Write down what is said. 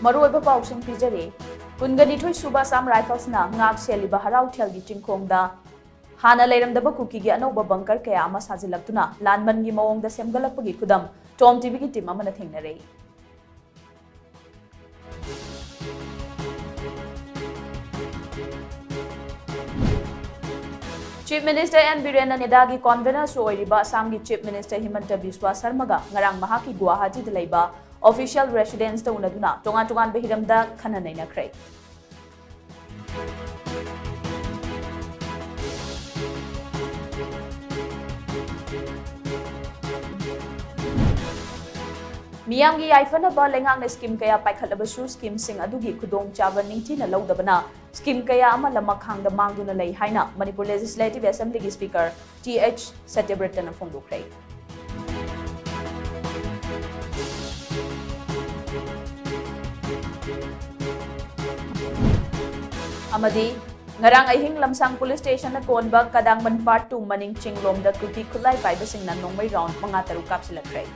मरुओइबा पाउसिंग पिजरे कुनगनिथोइ सुबा Assam राइफल्सना ngak seliba harau thelgi chingkhongda hana leiramdaba kuki gi anauba bunker kaya ama sajilaktuna lanman gi mawongda semgalakpagi khudam TOMTV gi team amana thengnare. Chief Minister N. Biren Nidagi convener soiriba Assam gi Chief Minister Himanta Biswa Sarmaga ngarang mahaki Guwahati da leiba official residence da unaduna tongan behiramda khananai nakrai. Miyamgi yaifanaba lengang scheme kaya paikhatlabasu scheme sing adugi khudong chaba ningthina lawdabana scheme kaya ama lamakhangda mangduna lei haina Manipur Legislative Assembly gi Speaker TH Satyabrata na phongdokrai. Amadi ngarang ahing lamsang police station na konba kadangman part 2 maning chinglom da kuki khulai paibasing na nongmai round mga taru kapsilakrai.